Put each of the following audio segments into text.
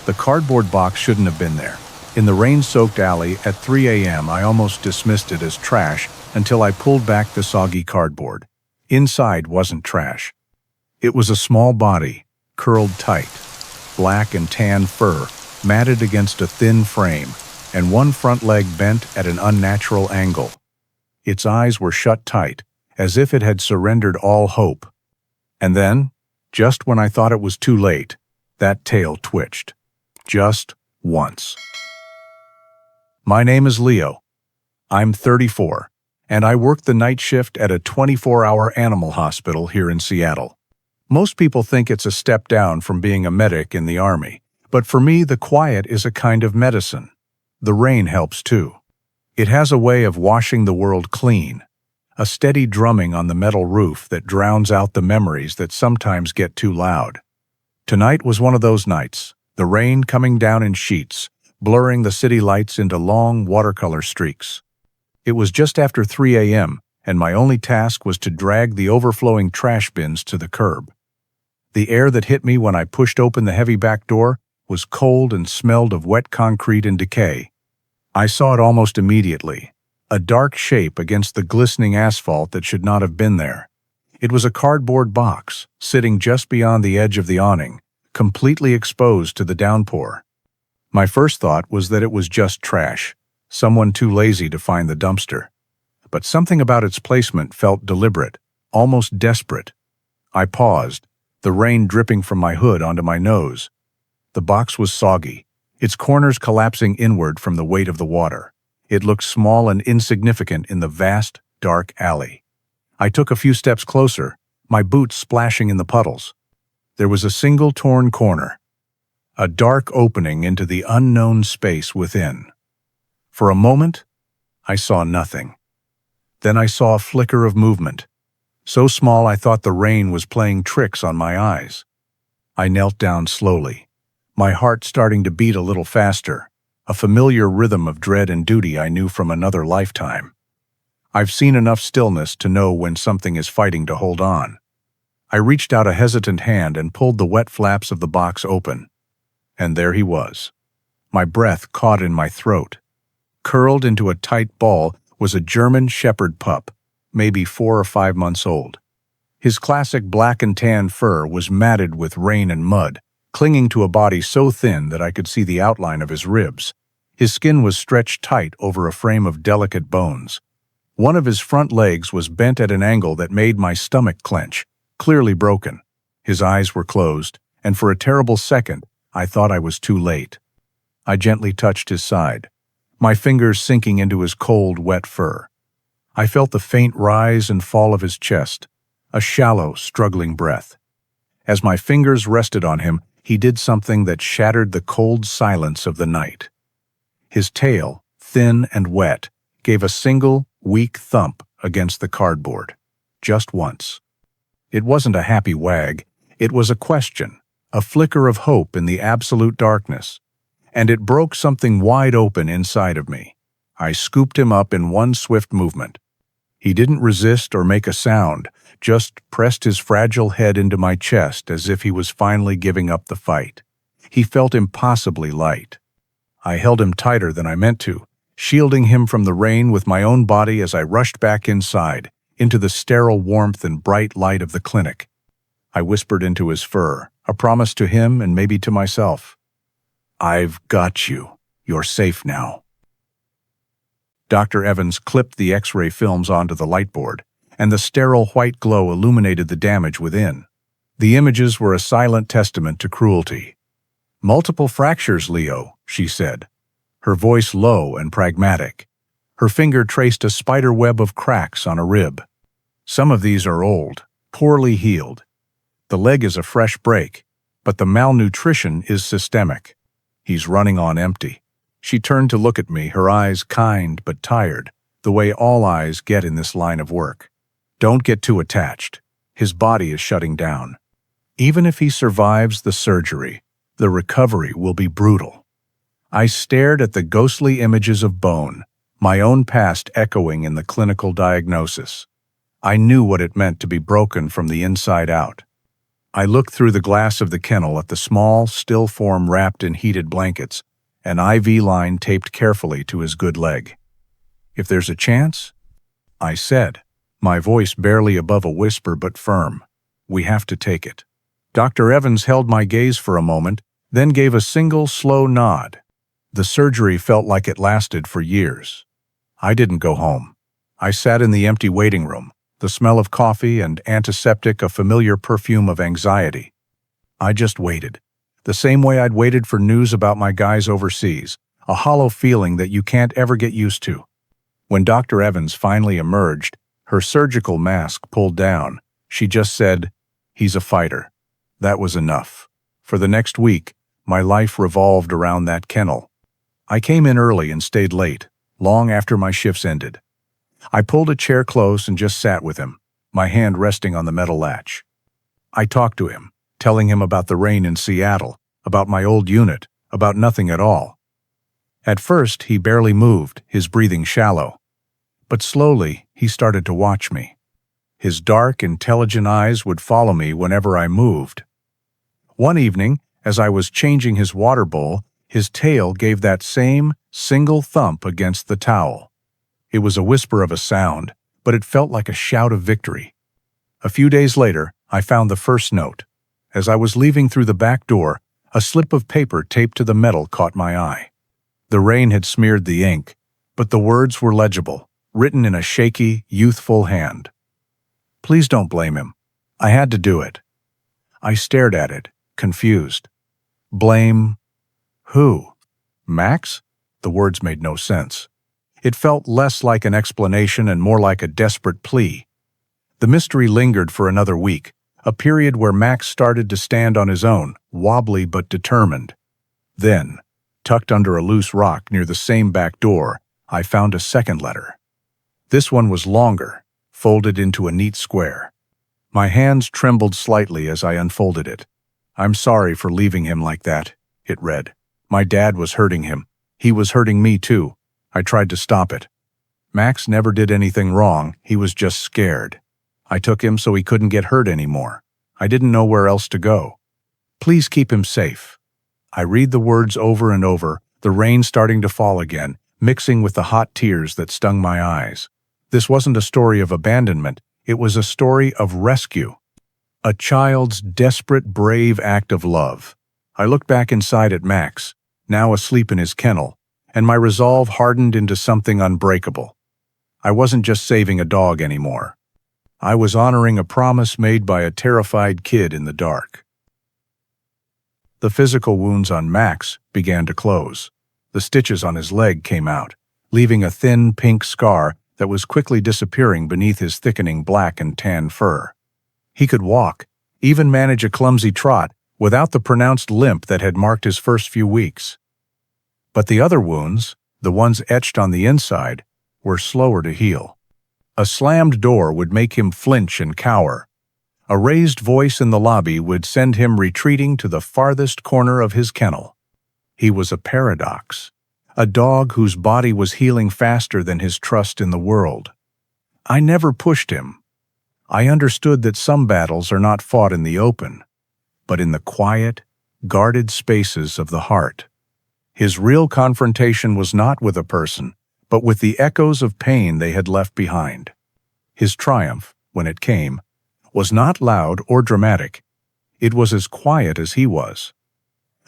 The cardboard box shouldn't have been there. In the rain-soaked alley at 3 a.m., I almost dismissed it as trash until I pulled back the soggy cardboard. Inside wasn't trash. It was a small body, curled tight, black and tan fur, matted against a thin frame, and one front leg bent at an unnatural angle. Its eyes were shut tight, as if it had surrendered all hope. And then, just when I thought it was too late, that tail twitched. Just once. My name is Leo. I'm 34, and I work the night shift at a 24-hour animal hospital here in Seattle. Most people think it's a step down from being a medic in the Army, but for me, the quiet is a kind of medicine. The rain helps too. It has a way of washing the world clean, a steady drumming on the metal roof that drowns out the memories that sometimes get too loud. Tonight was one of those nights, the rain coming down in sheets, blurring the city lights into long watercolor streaks. It was just after 3 a.m., and my only task was to drag the overflowing trash bins to the curb. The air that hit me when I pushed open the heavy back door was cold and smelled of wet concrete and decay. I saw it almost immediately, a dark shape against the glistening asphalt that should not have been there. It was a cardboard box, sitting just beyond the edge of the awning, completely exposed to the downpour. My first thought was that it was just trash, someone too lazy to find the dumpster. But something about its placement felt deliberate, almost desperate. I paused, the rain dripping from my hood onto my nose. The box was soggy, its corners collapsing inward from the weight of the water. It looked small and insignificant in the vast, dark alley. I took a few steps closer, my boots splashing in the puddles. There was a single torn corner, a dark opening into the unknown space within. For a moment, I saw nothing. Then I saw a flicker of movement, so small I thought the rain was playing tricks on my eyes. I knelt down slowly, my heart starting to beat a little faster, a familiar rhythm of dread and duty I knew from another lifetime. I've seen enough stillness to know when something is fighting to hold on. I reached out a hesitant hand and pulled the wet flaps of the box open. And there he was. My breath caught in my throat. Curled into a tight ball was a German shepherd pup, maybe 4 or 5 months old. His classic black and tan fur was matted with rain and mud, clinging to a body so thin that I could see the outline of his ribs. His skin was stretched tight over a frame of delicate bones. One of his front legs was bent at an angle that made my stomach clench, clearly broken. His eyes were closed, and for a terrible second, I thought I was too late. I gently touched his side, my fingers sinking into his cold, wet fur. I felt the faint rise and fall of his chest, a shallow, struggling breath. As my fingers rested on him, he did something that shattered the cold silence of the night. His tail, thin and wet, gave a single, weak thump against the cardboard, just once. It wasn't a happy wag, it was a question, a flicker of hope in the absolute darkness, and it broke something wide open inside of me. I scooped him up in one swift movement. He didn't resist or make a sound, just pressed his fragile head into my chest as if he was finally giving up the fight. He felt impossibly light. I held him tighter than I meant to, shielding him from the rain with my own body as I rushed back inside, into the sterile warmth and bright light of the clinic. I whispered into his fur, a promise to him and maybe to myself. "I've got you. You're safe now." Dr. Evans clipped the X-ray films onto the lightboard, and the sterile white glow illuminated the damage within. The images were a silent testament to cruelty. "Multiple fractures, Leo," she said, her voice low and pragmatic. Her finger traced a spider web of cracks on a rib. "Some of these are old, poorly healed. The leg is a fresh break, but the malnutrition is systemic. He's running on empty." She turned to look at me, her eyes kind but tired, the way all eyes get in this line of work. "Don't get too attached. His body is shutting down. Even if he survives the surgery, the recovery will be brutal." I stared at the ghostly images of bone, my own past echoing in the clinical diagnosis. I knew what it meant to be broken from the inside out. I looked through the glass of the kennel at the small, still form wrapped in heated blankets, an IV line taped carefully to his good leg. "If there's a chance?" I said, my voice barely above a whisper but firm. "We have to take it." Dr. Evans held my gaze for a moment, then gave a single, slow nod. The surgery felt like it lasted for years. I didn't go home. I sat in the empty waiting room, the smell of coffee and antiseptic a familiar perfume of anxiety. I just waited, the same way I'd waited for news about my guys overseas, a hollow feeling that you can't ever get used to. When Dr. Evans finally emerged, her surgical mask pulled down, she just said, "He's a fighter." That was enough. For the next week, my life revolved around that kennel. I came in early and stayed late, long after my shifts ended. I pulled a chair close and just sat with him, my hand resting on the metal latch. I talked to him, telling him about the rain in Seattle, about my old unit, about nothing at all. At first, he barely moved, his breathing shallow. But slowly, he started to watch me. His dark, intelligent eyes would follow me whenever I moved. One evening, as I was changing his water bowl, his tail gave that same single thump against the towel. It was a whisper of a sound, but it felt like a shout of victory. A few days later, I found the first note. As I was leaving through the back door, a slip of paper taped to the metal caught my eye. The rain had smeared the ink, but the words were legible, written in a shaky, youthful hand. "Please don't blame him. I had to do it." I stared at it, confused. Blame who? Max? The words made no sense. It felt less like an explanation and more like a desperate plea. The mystery lingered for another week, a period where Max started to stand on his own, wobbly but determined. Then, tucked under a loose rock near the same back door, I found a second letter. This one was longer, folded into a neat square. My hands trembled slightly as I unfolded it. "I'm sorry for leaving him like that," it read. "My dad was hurting him. He was hurting me too. I tried to stop it. Max never did anything wrong, he was just scared. I took him so he couldn't get hurt anymore. I didn't know where else to go. Please keep him safe." I read the words over and over, the rain starting to fall again, mixing with the hot tears that stung my eyes. This wasn't a story of abandonment, it was a story of rescue. A child's desperate, brave act of love. I looked back inside at Max, now asleep in his kennel, and my resolve hardened into something unbreakable. I wasn't just saving a dog anymore. I was honoring a promise made by a terrified kid in the dark. The physical wounds on Max began to close. The stitches on his leg came out, leaving a thin pink scar that was quickly disappearing beneath his thickening black and tan fur. He could walk, even manage a clumsy trot, without the pronounced limp that had marked his first few weeks. But the other wounds, the ones etched on the inside, were slower to heal. A slammed door would make him flinch and cower. A raised voice in the lobby would send him retreating to the farthest corner of his kennel. He was a paradox, a dog whose body was healing faster than his trust in the world. I never pushed him. I understood that some battles are not fought in the open, but in the quiet, guarded spaces of the heart. His real confrontation was not with a person, but with the echoes of pain they had left behind. His triumph, when it came, was not loud or dramatic. It was as quiet as he was.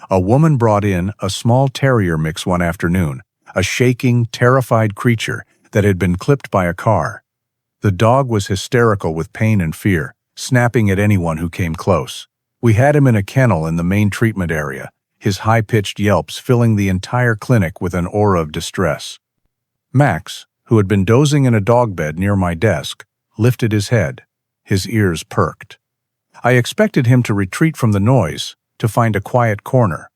A woman brought in a small terrier mix one afternoon, a shaking, terrified creature that had been clipped by a car. The dog was hysterical with pain and fear, snapping at anyone who came close. We had him in a kennel in the main treatment area, his high-pitched yelps filling the entire clinic with an aura of distress. Max, who had been dozing in a dog bed near my desk, lifted his head. His ears perked. I expected him to retreat from the noise, to find a quiet corner.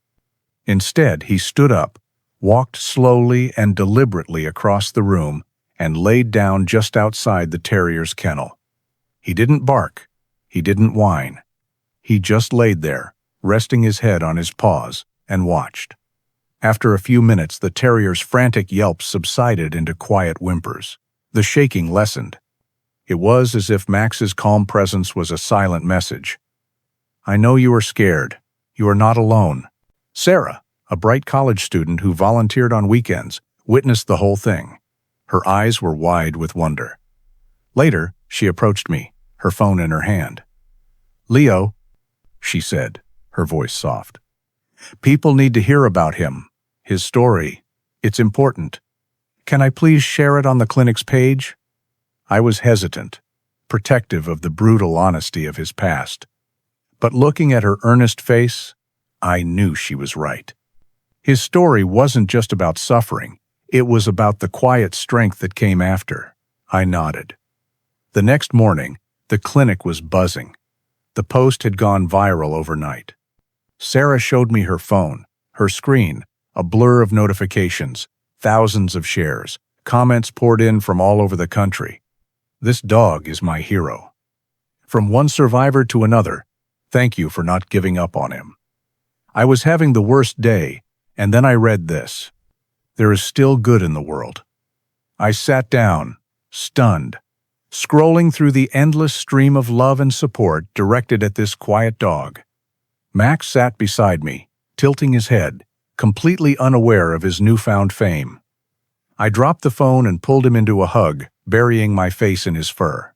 Instead, he stood up, walked slowly and deliberately across the room, and laid down just outside the terrier's kennel. He didn't bark. He didn't whine. He just laid there, resting his head on his paws, and watched. After a few minutes, the terrier's frantic yelps subsided into quiet whimpers. The shaking lessened. It was as if Max's calm presence was a silent message. I know you are scared. You are not alone. Sarah, a bright college student who volunteered on weekends, witnessed the whole thing. Her eyes were wide with wonder. Later, she approached me, her phone in her hand. "Leo," she said, her voice soft. "People need to hear about him. His story. It's important. Can I please share it on the clinic's page?" I was hesitant, protective of the brutal honesty of his past. But looking at her earnest face, I knew she was right. His story wasn't just about suffering. It was about the quiet strength that came after. I nodded. The next morning, the clinic was buzzing. The post had gone viral overnight. Sarah showed me her phone, her screen, a blur of notifications, thousands of shares, comments poured in from all over the country. "This dog is my hero." From one survivor to another, "Thank you for not giving up on him." I was having the worst day, and then I read this. There is still good in the world. I sat down, stunned, scrolling through the endless stream of love and support directed at this quiet dog. Max sat beside me, tilting his head, completely unaware of his newfound fame. I dropped the phone and pulled him into a hug, burying my face in his fur.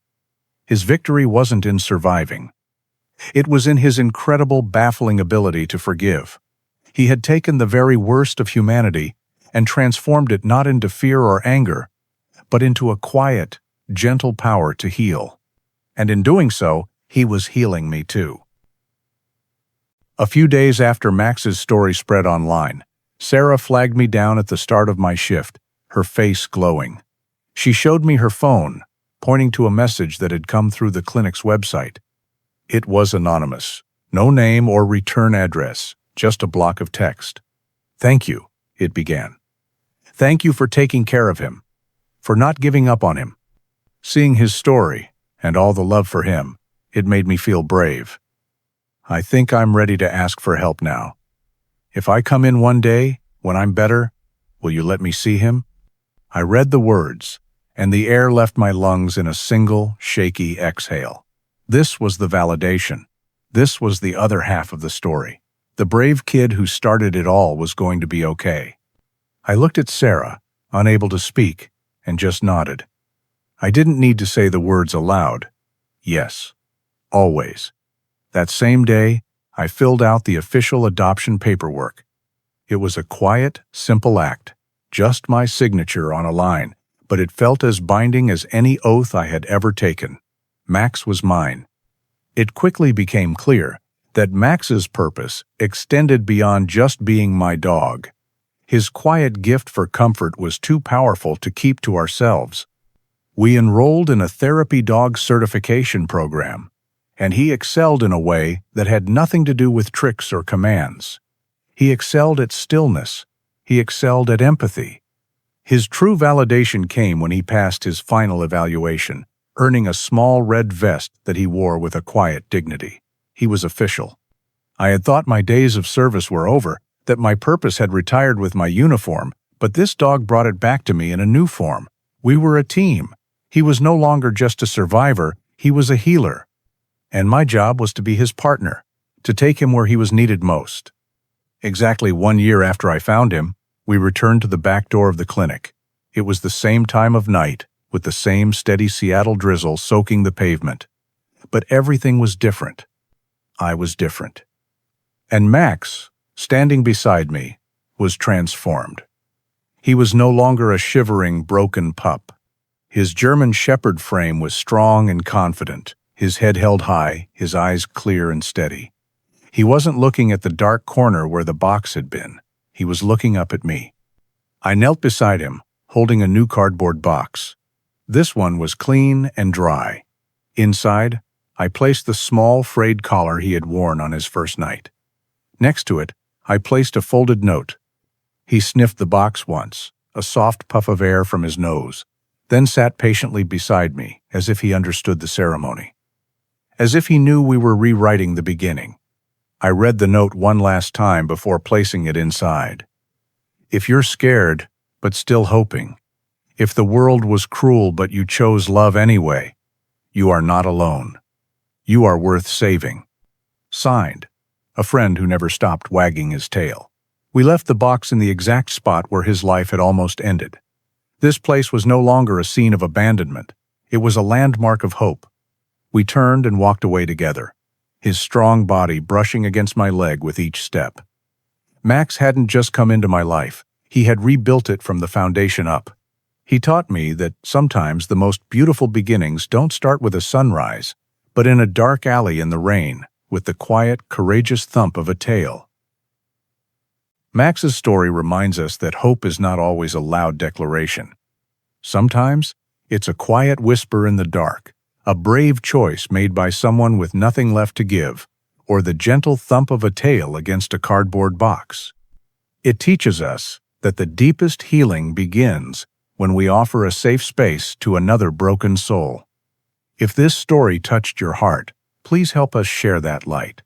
His victory wasn't in surviving. It was in his incredible, baffling ability to forgive. He had taken the very worst of humanity and transformed it not into fear or anger, but into a quiet, gentle power to heal. And in doing so, he was healing me too. A few days after Max's story spread online, Sarah flagged me down at the start of my shift, her face glowing. She showed me her phone, pointing to a message that had come through the clinic's website. It was anonymous, no name or return address, just a block of text. "Thank you," it began. "Thank you for taking care of him, for not giving up on him." Seeing his story, and all the love for him, it made me feel brave. "I think I'm ready to ask for help now. If I come in one day, when I'm better, will you let me see him?" I read the words, and the air left my lungs in a single, shaky exhale. This was the validation. This was the other half of the story. The brave kid who started it all was going to be okay. I looked at Sarah, unable to speak, and just nodded. I didn't need to say the words aloud. Yes, always. That same day, I filled out the official adoption paperwork. It was a quiet, simple act, just my signature on a line, but it felt as binding as any oath I had ever taken. Max was mine. It quickly became clear that Max's purpose extended beyond just being my dog. His quiet gift for comfort was too powerful to keep to ourselves. We enrolled in a therapy dog certification program, and he excelled in a way that had nothing to do with tricks or commands. He excelled at stillness. He excelled at empathy. His true validation came when he passed his final evaluation, earning a small red vest that he wore with a quiet dignity. He was official. I had thought my days of service were over, that my purpose had retired with my uniform, but this dog brought it back to me in a new form. We were a team. He was no longer just a survivor, he was a healer. And my job was to be his partner, to take him where he was needed most. Exactly 1 year after I found him, we returned to the back door of the clinic. It was the same time of night, with the same steady Seattle drizzle soaking the pavement. But everything was different. I was different. And Max, standing beside me, was transformed. He was no longer a shivering, broken pup. His German Shepherd frame was strong and confident, his head held high, his eyes clear and steady. He wasn't looking at the dark corner where the box had been. He was looking up at me. I knelt beside him, holding a new cardboard box. This one was clean and dry. Inside, I placed the small frayed collar he had worn on his first night. Next to it, I placed a folded note. He sniffed the box once, a soft puff of air from his nose, then sat patiently beside me, as if he understood the ceremony. As if he knew we were rewriting the beginning. I read the note one last time before placing it inside. If you're scared, but still hoping, if the world was cruel but you chose love anyway, you are not alone. You are worth saving. Signed, a friend who never stopped wagging his tail. We left the box in the exact spot where his life had almost ended. This place was no longer a scene of abandonment. It was a landmark of hope. We turned and walked away together, his strong body brushing against my leg with each step. Max hadn't just come into my life. He had rebuilt it from the foundation up. He taught me that sometimes the most beautiful beginnings don't start with a sunrise, but in a dark alley in the rain, with the quiet, courageous thump of a tail. Max's story reminds us that hope is not always a loud declaration. Sometimes, it's a quiet whisper in the dark, a brave choice made by someone with nothing left to give, or the gentle thump of a tail against a cardboard box. It teaches us that the deepest healing begins when we offer a safe space to another broken soul. If this story touched your heart, please help us share that light.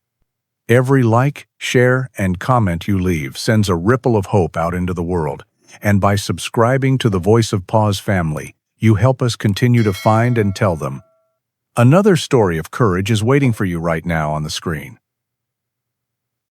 Every like, share, and comment you leave sends a ripple of hope out into the world, and by subscribing to the Voice of Paws family, you help us continue to find and tell them. Another story of courage is waiting for you right now on the screen.